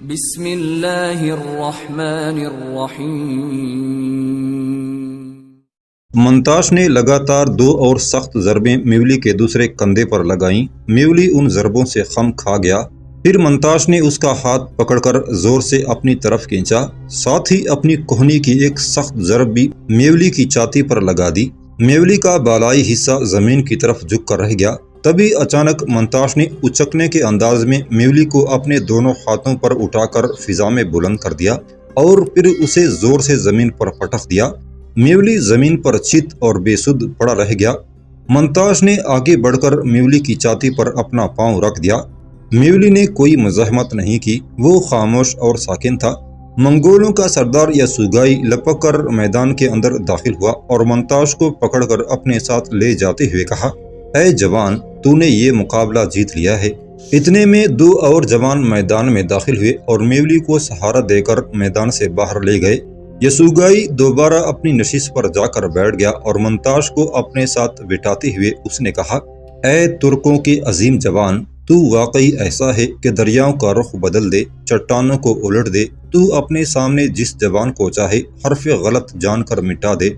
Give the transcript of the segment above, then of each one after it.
بسم اللہ الرحمن الرحیم۔ منتاش نے لگاتار 2 اور سخت ضربیں میولی کے دوسرے کندھے پر لگائیں۔ میولی ان ضربوں سے خم کھا گیا۔ پھر منتاش نے اس کا ہاتھ پکڑ کر زور سے اپنی طرف کھینچا، ساتھ ہی اپنی کوہنی کی ایک سخت ضرب بھی میولی کی چھاتی پر لگا دی۔ میولی کا بالائی حصہ زمین کی طرف جھک کر رہ گیا۔ تبھی اچانک منتاش نے اچکنے کے انداز میں میولی کو اپنے دونوں ہاتھوں پر اٹھا کر فضا میں بلند کر دیا اور پھر اسے زور سے زمین پر پٹخ دیا۔ میولی زمین پر چت اور بے سدھ پڑا رہ گیا۔ منتاش نے آگے بڑھ کر میولی کی چھاتی پر اپنا پاؤں رکھ دیا۔ میولی نے کوئی مزاحمت نہیں کی، وہ خاموش اور ساکن تھا۔ منگولوں کا سردار یاسوگائی لپک کر میدان کے اندر داخل ہوا اور منتاش کو پکڑ کر اپنے ساتھ لے جاتے ہوئے کہا، اے جوان، تو نے یہ مقابلہ جیت لیا ہے۔ اتنے میں 2 اور جوان میدان میں داخل ہوئے اور میولی کو سہارا دے کر میدان سے باہر لے گئے۔ یاسوگائی دوبارہ اپنی نشست پر جا کر بیٹھ گیا اور منتاش کو اپنے ساتھ بٹھاتے ہوئے اس نے کہا، اے ترکوں کے عظیم جوان، تو واقعی ایسا ہے کہ دریاؤں کا رخ بدل دے، چٹانوں کو الٹ دے، تو اپنے سامنے جس جوان کو چاہے حرف غلط جان کر مٹا دے۔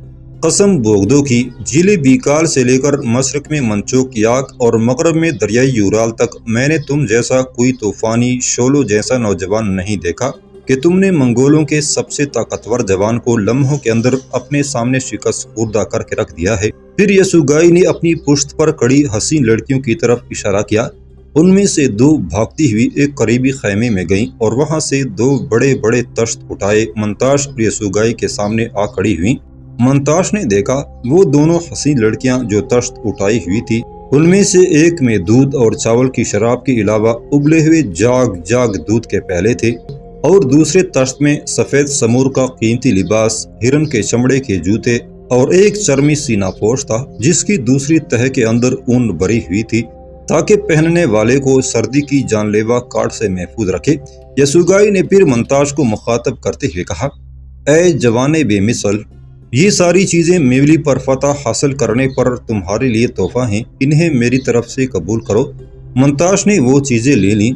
قسم بوگدو کی، جیلے بیکال سے لے کر مشرق میں منچوک یاک اور مغرب میں دریائی یورال تک میں نے تم جیسا کوئی طوفانی شولو جیسا نوجوان نہیں دیکھا کہ تم نے منگولوں کے سب سے طاقتور جوان کو لمحوں کے اندر اپنے سامنے شکست خوردہ کر کے رکھ دیا ہے۔ پھر یاسوگائی نے اپنی پشت پر کھڑی حسین لڑکیوں کی طرف اشارہ کیا۔ ان میں سے 2 بھاگتی ہوئی ایک قریبی خیمے میں گئیں اور وہاں سے 2 بڑے بڑے تشت اٹھائے منتاش اور یاسوگائی کے سامنے آ کھڑی ہوئیں۔ منتاش نے دیکھا وہ دونوں حسین لڑکیاں جو تشت اٹھائی ہوئی تھی، ان میں سے ایک میں دودھ اور چاول کی شراب کے علاوہ ابلے ہوئے جاگ دودھ کے پیالے تھے اور دوسرے تشت میں سفید سمور کا قیمتی لباس، ہرن کے چمڑے کے جوتے اور ایک چرمی سینہ پوش تھا جس کی دوسری تہہ کے اندر اون بری ہوئی تھی تاکہ پہننے والے کو سردی کی جان لیوا کاٹ سے محفوظ رکھے۔ یاسوگائی نے پھر منتاش کو مخاطب کرتے ہوئے کہا، اے جوانے بے مثل، یہ ساری چیزیں میولی پر فتح حاصل کرنے پر تمہارے لیے تحفہ ہیں، انہیں میری طرف سے قبول کرو۔ منتاش نے وہ چیزیں لے لیں۔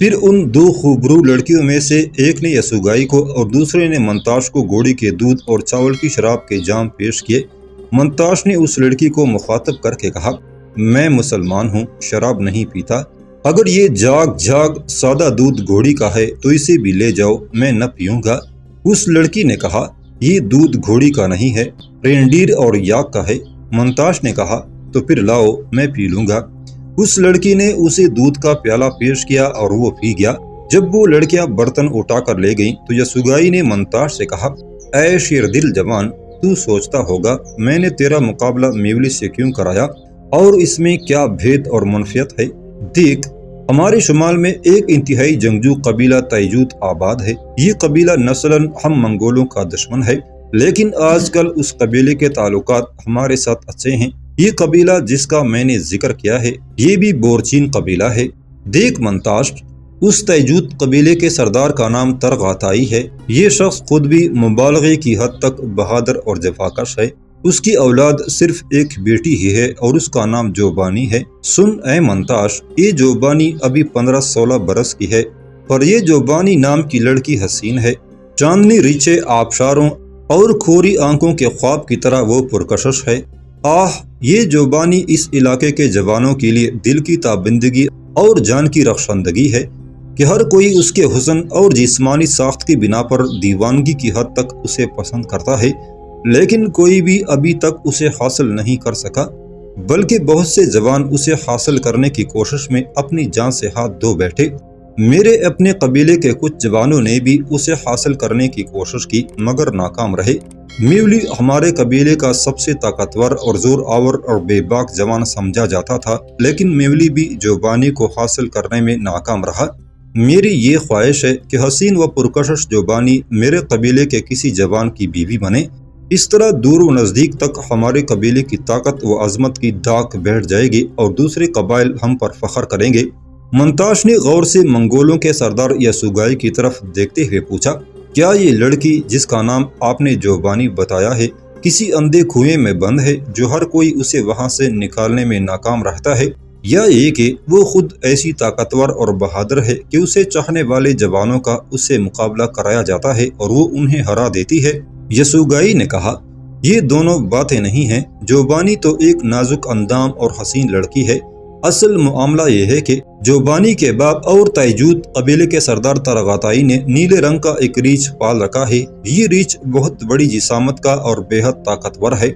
پھر ان 2 خوبرو لڑکیوں میں سے ایک نے یاسوگائی کو اور دوسرے نے منتاش کو گھوڑی کے دودھ اور چاول کی شراب کے جام پیش کیے۔ منتاش نے اس لڑکی کو مخاطب کر کے کہا، میں مسلمان ہوں، شراب نہیں پیتا، اگر یہ جاگ سادہ دودھ گھوڑی کا ہے تو اسے بھی لے جاؤ، میں نہ پیوں گا۔ اس لڑکی نے کہا، یہ دودھ گھوڑی کا نہیں ہے، رینڈیر اور یاک کا ہے۔ منتاش نے کہا، تو پھر لاؤ، میں پی لوں گا۔ اس لڑکی نے اسے دودھ کا پیالہ پیش کیا اور وہ پی گیا۔ جب وہ لڑکیاں برتن اٹھا کر لے گئیں تو یاسوگائی نے منتاش سے کہا، اے شیر دل جوان، تو سوچتا ہوگا میں نے تیرا مقابلہ میولی سے کیوں کرایا اور اس میں کیا بھید اور منفیت ہے۔ دیکھ، ہمارے شمال میں ایک انتہائی جنگجو قبیلہ تائجوت آباد ہے۔ یہ قبیلہ نسلاً ہم منگولوں کا دشمن ہے، لیکن آج کل اس قبیلے کے تعلقات ہمارے ساتھ اچھے ہیں۔ یہ قبیلہ جس کا میں نے ذکر کیا ہے، یہ بھی بورچین قبیلہ ہے۔ دیکھ منتاش، اس تائجوت قبیلے کے سردار کا نام ترغاتائی ہے۔ یہ شخص خود بھی مبالغے کی حد تک بہادر اور جفاکش ہے۔ اس کی اولاد صرف ایک بیٹی ہی ہے اور اس کا نام جوبانی ہے۔ سن اے منتاش، یہ جوبانی ابھی 15-16 برس کی ہے، پر یہ جوبانی نام کی لڑکی حسین ہے۔ چاندنی ریچھے آبشاروں اور کھوری آنکھوں کے خواب کی طرح وہ پرکشش ہے۔ آہ، یہ جوبانی اس علاقے کے جوانوں کے لیے دل کی تابندگی اور جان کی رخشندگی ہے کہ ہر کوئی اس کے حسن اور جسمانی ساخت کی بنا پر دیوانگی کی حد تک اسے پسند کرتا ہے، لیکن کوئی بھی ابھی تک اسے حاصل نہیں کر سکا، بلکہ بہت سے جوان اسے حاصل کرنے کی کوشش میں اپنی جان سے ہاتھ دھو بیٹھے۔ میرے اپنے قبیلے کے کچھ جوانوں نے بھی اسے حاصل کرنے کی کوشش کی مگر ناکام رہے۔ میولی ہمارے قبیلے کا سب سے طاقتور اور زور آور اور بے باک جوان سمجھا جاتا تھا، لیکن میولی بھی جوبانی کو حاصل کرنے میں ناکام رہا۔ میری یہ خواہش ہے کہ حسین و پرکشش جوبانی میرے قبیلے کے کسی جوان کی بیوی بنے۔ اس طرح دور و نزدیک تک ہمارے قبیلے کی طاقت و عظمت کی دھاک بیٹھ جائے گی اور دوسرے قبائل ہم پر فخر کریں گے۔ منتاش نے غور سے منگولوں کے سردار یاسوگائی کی طرف دیکھتے ہوئے پوچھا، کیا یہ لڑکی جس کا نام آپ نے جوبانی بتایا ہے کسی اندھے کنویں میں بند ہے جو ہر کوئی اسے وہاں سے نکالنے میں ناکام رہتا ہے؟ یا یہ کہ وہ خود ایسی طاقتور اور بہادر ہے کہ اسے چاہنے والے جوانوں کا اس سے مقابلہ کرایا جاتا ہے اور وہ انہیں ہرا دیتی ہے؟ یسوگائی نے کہا، یہ دونوں باتیں نہیں ہیں۔ جوبانی تو ایک نازک اندام اور حسین لڑکی ہے۔ اصل معاملہ یہ ہے کہ جوبانی کے باپ اور تائجود قبیلے کے سردار ترغاتائی نے نیلے رنگ کا ایک ریچھ پال رکھا ہے۔ یہ ریچھ بہت بڑی جسامت کا اور بے حد طاقتور ہے۔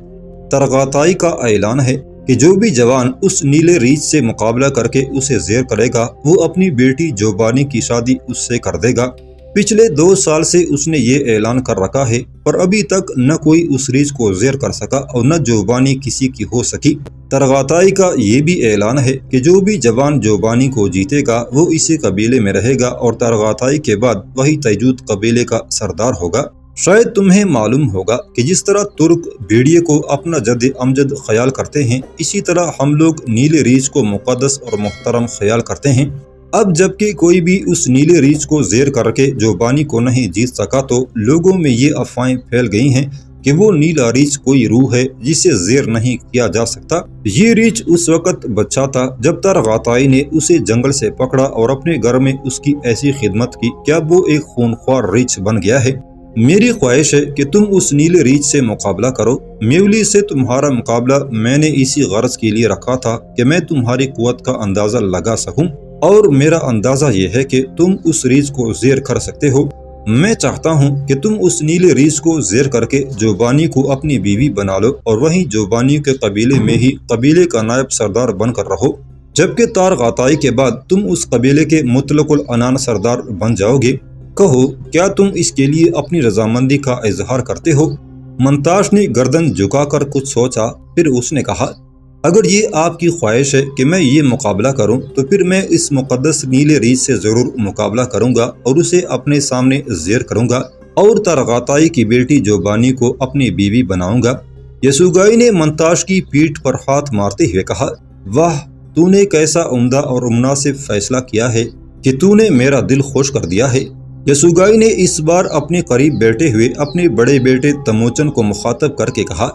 ترغاتائی کا اعلان ہے کہ جو بھی جوان اس نیلے ریچھ سے مقابلہ کر کے اسے زیر کرے گا وہ اپنی بیٹی جوبانی کی شادی اس سے کر دے گا۔ پچھلے 2 سال سے اس نے یہ اعلان کر رکھا ہے، پر ابھی تک نہ کوئی اس ریچھ کو زیر کر سکا اور نہ جوبانی کسی کی ہو سکی۔ ترغاتائی کا یہ بھی اعلان ہے کہ جو بھی جوان جوبانی کو جیتے گا وہ اسی قبیلے میں رہے گا اور ترغاتائی کے بعد وہی تائجود قبیلے کا سردار ہوگا۔ شاید تمہیں معلوم ہوگا کہ جس طرح ترک بھیڑیے کو اپنا جد امجد خیال کرتے ہیں، اسی طرح ہم لوگ نیلے ریچھ کو مقدس اور محترم خیال کرتے ہیں۔ اب جبکہ کوئی بھی اس نیلے ریچھ کو زیر کر کے جوبانی کو نہیں جیت سکا تو لوگوں میں یہ افواہیں پھیل گئی ہیں کہ وہ نیلا ریچھ کوئی روح ہے جسے زیر نہیں کیا جا سکتا۔ یہ ریچھ اس وقت بچہ تھا جب ترغاتائی نے اسے جنگل سے پکڑا اور اپنے گھر میں اس کی ایسی خدمت کی کہ اب وہ ایک خونخوار ریچھ بن گیا ہے۔ میری خواہش ہے کہ تم اس نیلے ریچھ سے مقابلہ کرو۔ میولی سے تمہارا مقابلہ میں نے اسی غرض کے لیے رکھا تھا کہ میں تمہاری قوت کا اندازہ لگا سکوں، اور میرا اندازہ یہ ہے کہ تم اس ریچھ کو زیر کر سکتے ہو۔ میں چاہتا ہوں کہ تم اس نیلے ریچھ کو زیر کر کے جوبانی کو اپنی بیوی بنا لو اور وہیں جوبانی کے قبیلے میں ہی قبیلے کا نائب سردار بن کر رہو، جبکہ ترغاتائی کے بعد تم اس قبیلے کے مطلق العنان سردار بن جاؤ گے۔ کہو، کیا تم اس کے لیے اپنی رضامندی کا اظہار کرتے ہو؟ منتاش نے گردن جھکا کر کچھ سوچا، پھر اس نے کہا، اگر یہ آپ کی خواہش ہے کہ میں یہ مقابلہ کروں تو پھر میں اس مقدس نیلے ریچھ سے ضرور مقابلہ کروں گا اور اسے اپنے سامنے زیر کروں گا اور ترغاتائی کی بیٹی جوبانی کو اپنی بیوی بناؤں گا۔ یسوگائی نے منتاش کی پیٹھ پر ہاتھ مارتے ہوئے کہا، واہ، تو نے کیسا عمدہ اور مناسب فیصلہ کیا ہے کہ تو نے میرا دل خوش کر دیا ہے۔ یسوگائی نے اس بار اپنے قریب بیٹھے ہوئے اپنے بڑے بیٹے تموچن کو مخاطب کر کے کہا،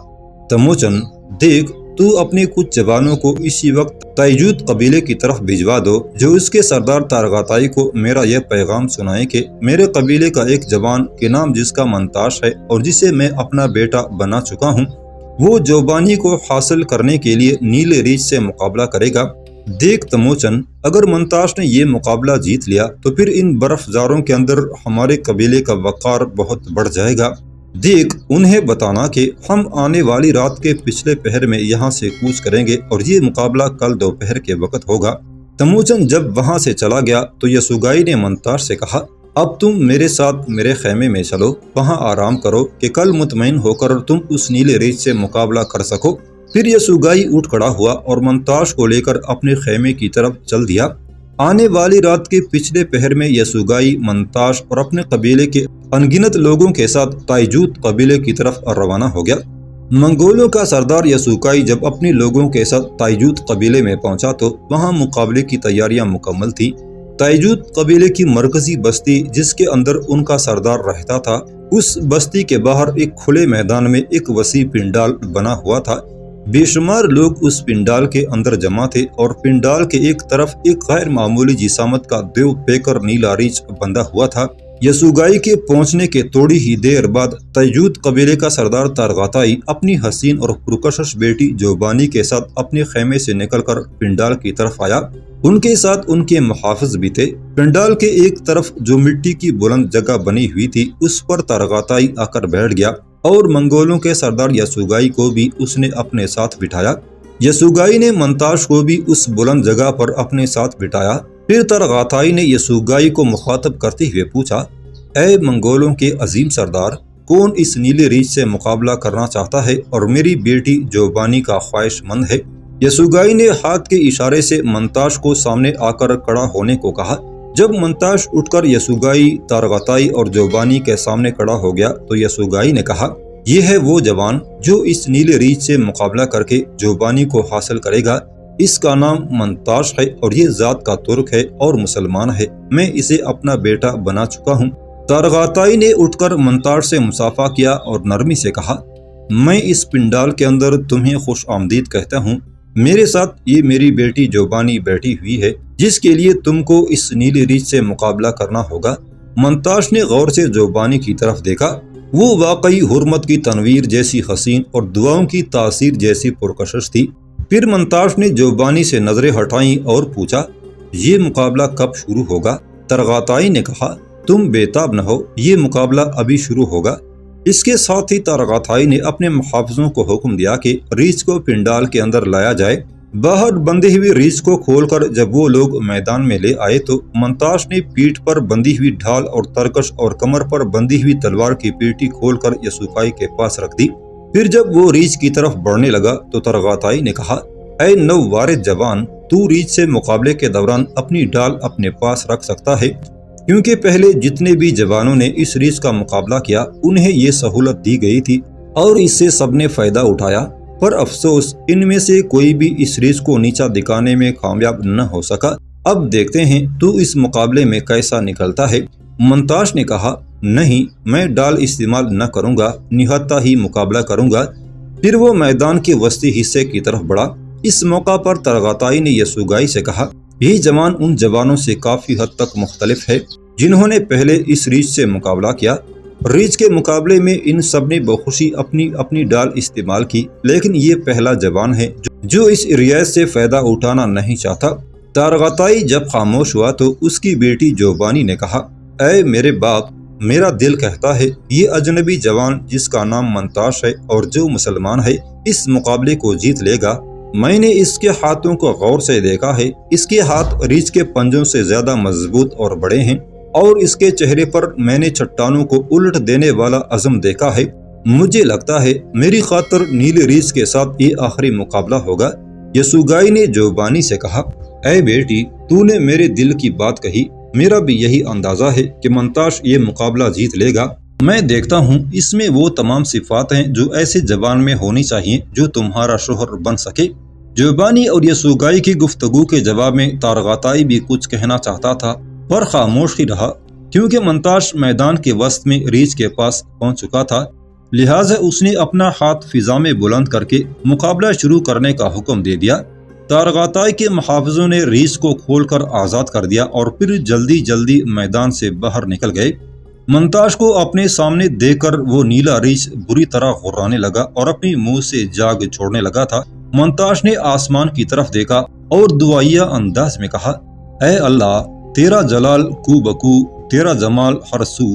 تموچن، دیکھ، تو اپنے کچھ جوانوں کو اسی وقت تائجود قبیلے کی طرف بھجوا دو، جو اس کے سردار ترغاتائی کو میرا یہ پیغام سنائے کہ میرے قبیلے کا ایک جوان کے نام جس کا منتاش ہے اور جسے میں اپنا بیٹا بنا چکا ہوں، وہ جوبانی کو حاصل کرنے کے لیے نیلے ریچھ سے مقابلہ کرے گا۔ دیکھ تموچن، اگر منتاش نے یہ مقابلہ جیت لیا تو پھر ان برف زاروں کے اندر ہمارے قبیلے کا وقار بہت بڑھ جائے گا۔ دیکھ، انہیں بتانا کہ ہم آنے والی رات کے پچھلے پہر میں یہاں سے کوچ کریں گے اور یہ مقابلہ کل دوپہر کے وقت ہوگا۔ تموچن جب وہاں سے چلا گیا تو یسوگائی نے منتاش سے کہا، اب تم میرے ساتھ میرے خیمے میں چلو، وہاں آرام کرو کہ کل مطمئن ہو کر تم اس نیلے ریچھ سے مقابلہ کر سکو۔ پھر یسوگائی اٹھ کھڑا ہوا اور منتاش کو لے کر اپنے خیمے کی طرف چل دیا۔ آنے والی رات کے پچھلے پہر میں یسوگائی، منتاش اور اپنے قبیلے کے انگنت لوگوں کے ساتھ تائجود قبیلے کی طرف روانہ ہو گیا۔ منگولوں کا سردار یسوگائی جب اپنے لوگوں کے ساتھ تائجود قبیلے میں پہنچا تو وہاں مقابلے کی تیاریاں مکمل تھیں۔ تائجود قبیلے کی مرکزی بستی جس کے اندر ان کا سردار رہتا تھا، اس بستی کے باہر ایک کھلے میدان میں ایک وسیع پنڈال بنا ہوا تھا۔ بے شمار لوگ اس پنڈال کے اندر جمع تھے اور پنڈال کے ایک طرف ایک غیر معمولی جسامت کا دیو پیکر نیلا ریچھ بندھا ہوا تھا۔ یسوگائی کے پہنچنے کے تھوڑی ہی دیر بعد تائجود قبیلے کا سردار ترغاتائی اپنی حسین اور پرکشش بیٹی جوبانی کے ساتھ اپنے خیمے سے نکل کر پنڈال کی طرف آیا۔ ان کے ساتھ ان کے محافظ بھی تھے۔ پنڈال کے ایک طرف جو مٹی کی بلند جگہ بنی ہوئی تھی اس پر ترغاتائی آ کر بیٹھ گیا اور منگولوں کے سردار یسوگائی کو بھی اس نے اپنے ساتھ بٹھایا۔ یسوگائی نے منتاش کو بھی اس بلند جگہ پر اپنے ساتھ بٹھایا۔ پھر ترغاتائی نے یسوگائی کو مخاطب کرتے ہوئے پوچھا، اے منگولوں کے عظیم سردار، کون اس نیلے ریچھ سے مقابلہ کرنا چاہتا ہے اور میری بیٹی جوبانی کا خواہش مند ہے؟ یسوگائی نے ہاتھ کے اشارے سے منتاش کو سامنے آ کر کھڑا ہونے کو کہا۔ جب منتاش اٹھ کر یسوگائی، ترغاتائی اور جوبانی کے سامنے کھڑا ہو گیا تو یسوگائی نے کہا، یہ ہے وہ جوان جو اس نیلے ریچھ سے مقابلہ کر کے جوبانی کو حاصل کرے گا۔ اس کا نام منتاش ہے اور یہ ذات کا ترک ہے اور مسلمان ہے۔ میں اسے اپنا بیٹا بنا چکا ہوں۔ ترغاتائی نے اٹھ کر منتاش سے مصافحہ کیا اور نرمی سے کہا، میں اس پنڈال کے اندر تمہیں خوش آمدید کہتا ہوں۔ میرے ساتھ یہ میری بیٹی جوبانی بیٹھی ہوئی ہے جس کے لیے تم کو اس نیلی ریچھ سے مقابلہ کرنا ہوگا۔ منتاش نے غور سے جوبانی کی طرف دیکھا۔ وہ واقعی حرمت کی تنویر جیسی حسین اور دعاؤں کی تاثیر جیسی پرکشش تھی۔ پھر منتاش نے جوبانی سے نظریں ہٹائیں اور پوچھا، یہ مقابلہ کب شروع ہوگا؟ ترغاتائی نے کہا، تم بےتاب نہ ہو، یہ مقابلہ ابھی شروع ہوگا۔ اس کے ساتھ ہی ترغاتائی نے اپنے محافظوں کو حکم دیا کہ ریچھ کو پنڈال کے اندر لایا جائے۔ باہر بندھی ہوئی ریچھ کو کھول کر جب وہ لوگ میدان میں لے آئے تو منتاش نے پیٹھ پر بندھی ہوئی ڈھال اور ترکش اور کمر پر بندھی ہوئی تلوار کی پیٹی کھول کر یسوعائی کے پاس رکھ دی۔ پھر جب وہ ریچھ کی طرف بڑھنے لگا تو ترغاتائی نے کہا، اے نووارد جوان، تو ریچھ سے مقابلے کے دوران اپنی ڈال اپنے پاس رکھ سکتا ہے، کیونکہ پہلے جتنے بھی جوانوں نے اس ریچھ کا مقابلہ کیا انہیں یہ سہولت دی گئی تھی اور اس سے سب نے فائدہ اٹھایا، پر افسوس ان میں سے کوئی بھی اس ریچھ کو نیچا دکھانے میں کامیاب نہ ہو سکا۔ اب دیکھتے ہیں تو اس مقابلے میں کیسا نکلتا ہے۔ منتاش نے کہا، نہیں، میں ڈال استعمال نہ کروں گا، نہتا ہی مقابلہ کروں گا۔ پھر وہ میدان کے وسطی حصے کی طرف بڑھا۔ اس موقع پر ترغاتائی نے یسوعائی سے کہا، یہ جوان ان جوانوں سے کافی حد تک مختلف ہے جنہوں نے پہلے اس ریچھ سے مقابلہ کیا۔ ریچھ کے مقابلے میں ان سب نے بخوشی اپنی اپنی ڈال استعمال کی، لیکن یہ پہلا جوان ہے جو اس رعایت سے فائدہ اٹھانا نہیں چاہتا۔ ترغاتائی جب خاموش ہوا تو اس کی بیٹی جوبانی نے کہا، اے میرے باپ، میرا دل کہتا ہے یہ اجنبی جوان جس کا نام منتاش ہے اور جو مسلمان ہے اس مقابلے کو جیت لے گا۔ میں نے اس کے ہاتھوں کو غور سے دیکھا ہے، اس کے ہاتھ ریچھ کے پنجوں سے زیادہ مضبوط اور بڑے ہیں، اور اس کے چہرے پر میں نے چٹانوں کو الٹ دینے والا عزم دیکھا ہے۔ مجھے لگتا ہے میری خاطر نیلے ریچھ کے ساتھ یہ آخری مقابلہ ہوگا۔ یسوعائی نے جوبانی سے کہا، اے بیٹی، تو نے میرے دل کی بات کہی، میرا بھی یہی اندازہ ہے کہ منتاش یہ مقابلہ جیت لے گا۔ میں دیکھتا ہوں اس میں وہ تمام صفات ہیں جو ایسے جوان میں ہونی چاہیے جو تمہارا شوہر بن سکے۔ جوبانی اور یسوعائی کی گفتگو کے جواب میں ترغاتائی بھی کچھ کہنا چاہتا تھا پر خاموش ہی رہا، کیونکہ منتاش میدان کے وسط میں ریچھ کے پاس پہنچ چکا تھا۔ لہٰذا اس نے اپنا ہاتھ فضا میں بلند کر کے مقابلہ شروع کرنے کا حکم دے دیا۔ ترغاتائی کے محافظوں نے ریچھ کو کھول کر آزاد کر دیا اور پھر جلدی جلدی میدان سے باہر نکل گئے۔ منتاش کو اپنے سامنے دیکھ کر وہ نیلا ریچھ بری طرح غرانے لگا اور اپنی منہ سے جاگ چھوڑنے لگا تھا۔ منتاش نے آسمان کی طرف دیکھا اور دعائیہ انداز میں کہا، اے اللہ، تیرا جلال کو بکو، تیرا جمال ہر سو،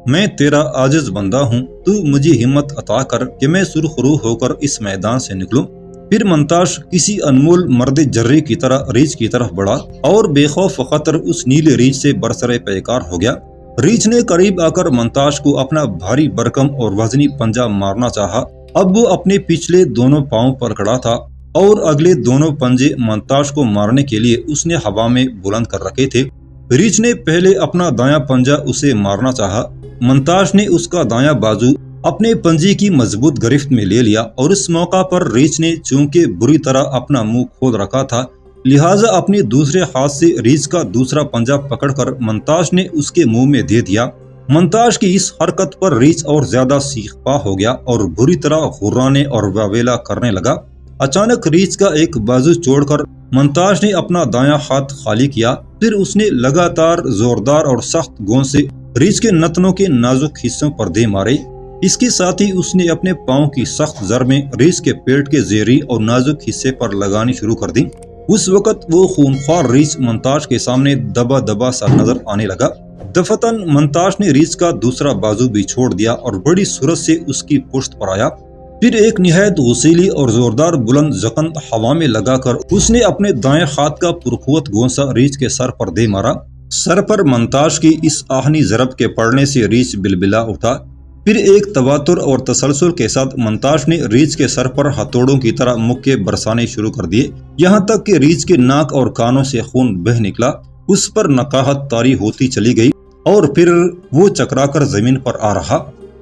میں تیرا عاجز بندہ ہوں، تو مجھے ہمت عطا کر کہ میں سرخ روح ہو کر اس میدان سے نکلوں۔ پھر منتاش کسی انمول مرد جرے کی طرح ریچھ کی طرف بڑھا اور بے خوف خطر اس نیلے ریچھ سے برسر پیکار ہو گیا۔ ریچھ نے قریب آ کر منتاش کو اپنا بھاری برکم اور وزنی پنجہ مارنا چاہا۔ اب وہ اپنے پچھلے دونوں پاؤں پر کھڑا تھا اور اگلے دونوں پنجے منتاش کو مارنے کے لیے اس نے ہوا میں بلند کر رکھے تھے۔ ریچھ نے پہلے اپنا دایاں پنجہ اسے مارنا چاہا۔ منتاش نے اس کا دایاں بازو اپنے پنجے کی مضبوط گرفت میں لے لیا اور اس موقع پر ریچھ نے چونکہ بری طرح اپنا منہ کھول رکھا تھا، لہٰذا اپنے دوسرے ہاتھ سے ریچھ کا دوسرا پنجہ پکڑ کر منتاش نے اس کے منہ میں دے دیا۔ منتاش کی اس حرکت پر ریچھ اور زیادہ سیخ پا ہو گیا اور بری طرح غرانے اور واویلا کرنے لگا۔ اچانک ریچھ کا ایک بازو چھوڑ کر منتاش نے اپنا دایاں ہاتھ خالی کیا، پھر اس نے لگاتار زوردار اور سخت گوند سے ریچھ کے نتنوں کے نازک حصوں پر دے مارے۔ اس کے ساتھ ہی اس نے اپنے پاؤں کی سخت ضربیں ریچھ کے پیٹ کے زیریں اور نازک حصے پر لگانی شروع کر دیں۔ اس وقت وہ خونخوار ریچھ منتاش کے سامنے دبا دبا سا نظر آنے لگا۔ دفتن منتاش نے ریچھ کا دوسرا بازو بھی چھوڑ دیا اور بڑی سرعت سے اس کی پشت پر آیا۔ پھر ایک نہایت غسیلی اور زوردار بلند زخم ہوا میں لگا کر اس نے اپنے دائیں ہاتھ کا پرقوت گونسا ریچھ کے سر پر دے مارا۔ سر پر منتاش کی اس آہنی ضرب کے پڑنے سے ریچھ بلبلا اٹھا۔ پھر ایک تواتر اور تسلسل کے ساتھ منتاش نے ریچھ کے سر پر ہتھوڑوں کی طرح مکے برسانے شروع کر دیے، یہاں تک کہ ریچھ کے ناک اور کانوں سے خون بہہ نکلا۔ اس پر نقاہت طاری ہوتی چلی گئی اور پھر وہ چکرا کر زمین پر آ رہا۔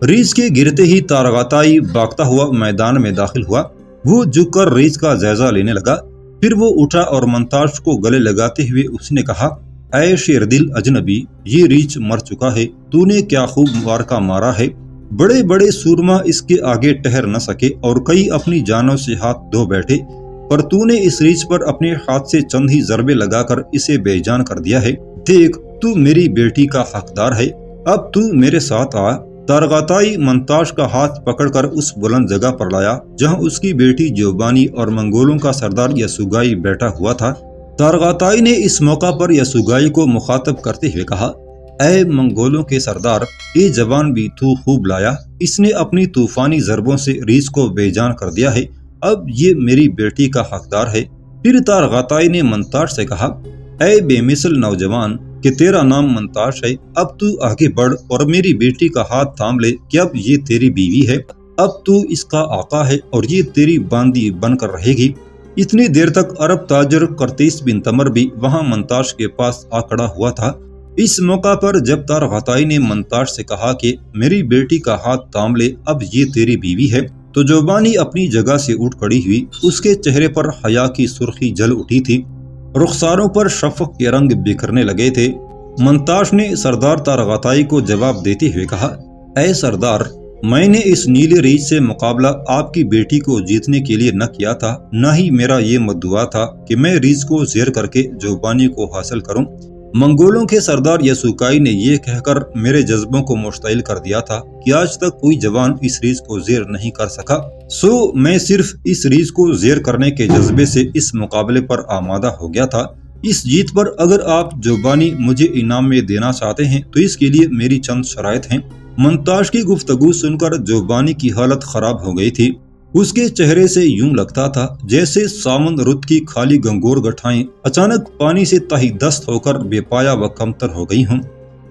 ریچھ کے گرتے ہی ترغاتائی بھاگتا ہوا میدان میں داخل ہوا۔ وہ جھک کر ریچھ کا جائزہ لینے لگا، پھر وہ اٹھا اور منتاش کو گلے لگاتے ہوئے اس نے کہا، اے شیر دل اجنبی، یہ ریچھ مر چکا ہے، تو نے کیا خوب مارکا مارا ہے۔ بڑے بڑے سورما اس کے آگے ٹہر نہ سکے اور کئی اپنی جانوں سے ہاتھ دھو بیٹھے، پر تو نے اس ریچھ پر اپنے ہاتھ سے چند ہی ضربے لگا کر اسے بے جان کر دیا ہے۔ دیکھ، تو میری بیٹی کا حقدار ہے، اب تو میرے ساتھ آ۔ تارغاتائی منتاش کا ہاتھ پکڑ کر اس بلند جگہ پر لایا جہاں اس کی بیٹی جوبانی اور منگولوں کا سردار یسوگائی بیٹھا ہوا تھا۔ تارغاتائی نے اس موقع پر یسوگائی کو مخاطب کرتے ہوئے کہا، اے منگولوں کے سردار، یہ جوان بھی تو خوب لایا، اس نے اپنی طوفانی ضربوں سے ریچھ کو بے جان کر دیا ہے، اب یہ میری بیٹی کا حقدار ہے۔ پھر تارغاتائی نے منتاش سے کہا، اے بے مثل نوجوان، کہ تیرا نام منتاش ہے، اب تو آگے بڑھ اور میری بیٹی کا ہاتھ تھام لے کہ اب یہ تیری بیوی ہے، اب تو اس کا آقا ہے اور یہ تیری باندی بن کر رہے گی۔ اتنی دیر تک عرب تاجر قرطیس بن تمر بھی وہاں منتاش کے پاس آ کھڑا ہوا تھا۔ اس موقع پر جب تارغاتائی نے منتاش سے کہا کہ میری بیٹی کا ہاتھ تھام لے، اب یہ تیری بیوی ہے، تو جوبانی اپنی جگہ سے اٹھ کھڑی ہوئی۔ اس کے چہرے پر حیا کی سرخی جل اٹھی تھی، رخساروں پر شفق کے رنگ بکھرنے لگے تھے۔ منتاش نے سردار تارغاتائی کو جواب دیتے ہوئے کہا، اے سردار، میں نے اس نیلے ریچھ سے مقابلہ آپ کی بیٹی کو جیتنے کے لیے نہ کیا تھا، نہ ہی میرا یہ مدعا تھا کہ میں ریچھ کو زیر کر کے جوبانی کو حاصل کروں۔ منگولوں کے سردار یسوگائی نے یہ کہہ کر میرے جذبوں کو مشتعل کر دیا تھا کہ آج تک کوئی جوان اس ریچھ کو زیر نہیں کر سکا، سو میں صرف اس ریچھ کو زیر کرنے کے جذبے سے اس مقابلے پر آمادہ ہو گیا تھا۔ اس جیت پر اگر آپ جوبانی مجھے انعام میں دینا چاہتے ہیں تو اس کے لیے میری چند شرائط ہیں۔ منتاش کی گفتگو سن کر جوبانی کی حالت خراب ہو گئی تھی۔ اس کے چہرے سے یوں لگتا تھا جیسے ساون رت کی خالی گنگور گٹھائیں اچانک پانی سے تہی دست ہو کر بے پایا و کمتر ہو گئی ہوں۔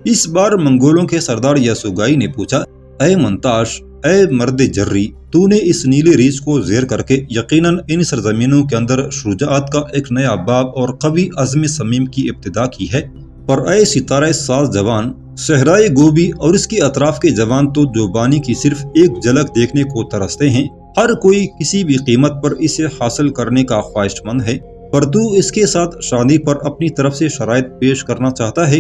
اس بار منگولوں کے سردار یسوگائی نے پوچھا، اے منتاش، اے مرد جری، تو نے اس نیلے ریچھ کو زیر کر کے یقیناً ان سرزمینوں کے اندر شجاعت کا ایک نیا باب اور قوی عزم صمیم کی ابتدا کی ہے، پر اے ستارہ ساز جوان، صحرائے گوبی اور اس کے اطراف کے جوان تو جوبانی کی صرف ایک جھلک دیکھنے کو ترستے ہیں، ہر کوئی کسی بھی قیمت پر اسے حاصل کرنے کا خواہش مند ہے، پر تو اس کے ساتھ شادی پر اپنی طرف سے شرائط پیش کرنا چاہتا ہے۔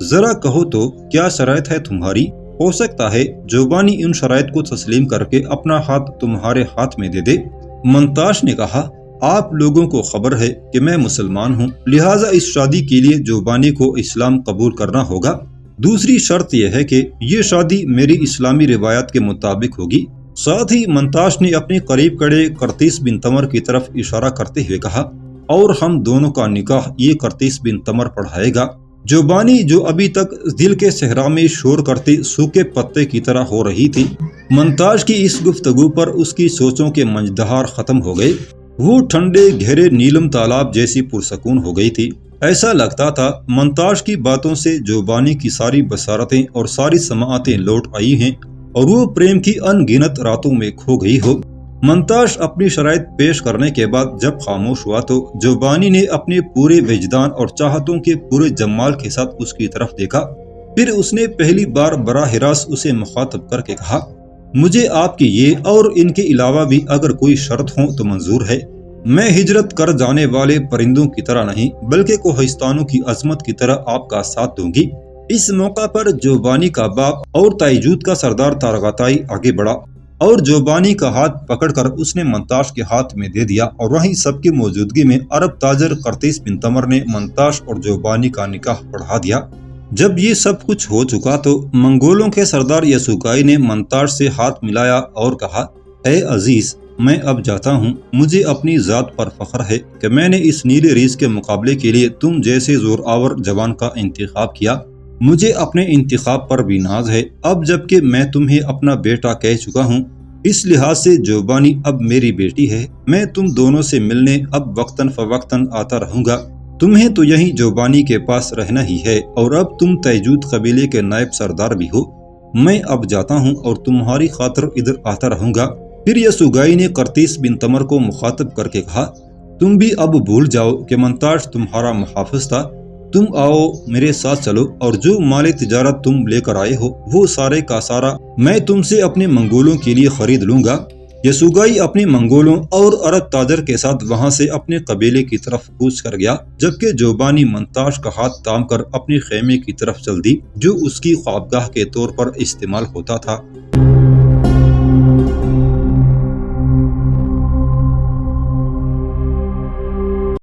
ذرا کہو تو کیا شرائط ہے تمہاری؟ ہو سکتا ہے جوبانی ان شرائط کو تسلیم کر کے اپنا ہاتھ تمہارے ہاتھ میں دے دے۔ منتاش نے کہا، آپ لوگوں کو خبر ہے کہ میں مسلمان ہوں، لہٰذا اس شادی کے لیے جوبانی کو اسلام قبول کرنا ہوگا۔ دوسری شرط یہ ہے کہ یہ شادی میری اسلامی روایات کے مطابق ہوگی۔ ساتھ ہی منتاش نے اپنے قریب کھڑے قرطیس بن تمر کی طرف اشارہ کرتے ہوئے کہا، اور ہم دونوں کا نکاح یہ قرطیس بن تمر پڑھائے گا۔ جوبانی جو ابھی تک دل کے صحرا میں شور کرتے سوکھے پتے کی طرح ہو رہی تھی، منتاش کی اس گفتگو پر اس کی سوچوں کے منجدہار ختم ہو گئے۔ وہ ٹھنڈے گہرے نیلم تالاب جیسی پرسکون ہو گئی تھی۔ ایسا لگتا تھا منتاش کی باتوں سے جوبانی کی ساری بصارتیں اور ساری سماعتیں لوٹ آئی ہیں اور وہ پریم کی ان گنت راتوں میں کھو گئی ہو۔ منتاش اپنی شرائط پیش کرنے کے بعد جب خاموش ہوا تو جوبانی نے اپنے پورے وجدان اور چاہتوں کے پورے جمال کے ساتھ اس کی طرف دیکھا۔ پھر اس نے پہلی بار براہ راست اسے مخاطب کر کے کہا، مجھے آپ کی یہ اور ان کے علاوہ بھی اگر کوئی شرط ہو تو منظور ہے۔ میں ہجرت کر جانے والے پرندوں کی طرح نہیں بلکہ کوہستانوں کی عظمت کی طرح آپ کا ساتھ دوں گی۔ اس موقع پر جوبانی کا باپ اور تائجود کا سردار تارغاتائی آگے بڑھا اور جوبانی کا ہاتھ پکڑ کر اس نے منتاش کے ہاتھ میں دے دیا، اور وہیں سب کی موجودگی میں عرب تاجر قرطیس بن تمر نے منتاش اور جوبانی کا نکاح پڑھا دیا۔ جب یہ سب کچھ ہو چکا تو منگولوں کے سردار یسوگائی نے منتاش سے ہاتھ ملایا اور کہا، اے عزیز، میں اب جاتا ہوں۔ مجھے اپنی ذات پر فخر ہے کہ میں نے اس نیلے ریچھ کے مقابلے کے لیے تم جیسے زور آور جوان کا انتخاب کیا۔ مجھے اپنے انتخاب پر بھی ناز ہے، اب جبکہ میں تمہیں اپنا بیٹا کہہ چکا ہوں۔ اس لحاظ سے جوبانی اب میری بیٹی ہے۔ میں تم دونوں سے ملنے اب وقتاً فوقتاً آتا رہوں گا۔ تمہیں تو یہیں جوبانی کے پاس رہنا ہی ہے، اور اب تم تائجود قبیلے کے نائب سردار بھی ہو۔ میں اب جاتا ہوں اور تمہاری خاطر ادھر آتا رہوں گا۔ پھر یسوگائی نے قرطیس بن تمر کو مخاطب کر کے کہا، تم بھی اب بھول جاؤ کہ منتاش تمہارا محافظ تھا۔ تم آؤ، میرے ساتھ چلو، اور جو مال تجارت تم لے کر آئے ہو وہ سارے کا سارا میں تم سے اپنے منگولوں کے لیے خرید لوں گا۔ یسوگائی اپنے منگولوں اور عرب تاجر کے ساتھ وہاں سے اپنے قبیلے کی طرف کوچ کر گیا، جبکہ جوبانی منتاش کا ہاتھ تھام کر اپنے خیمے کی طرف چل دی جو اس کی خوابگاہ کے طور پر استعمال ہوتا تھا۔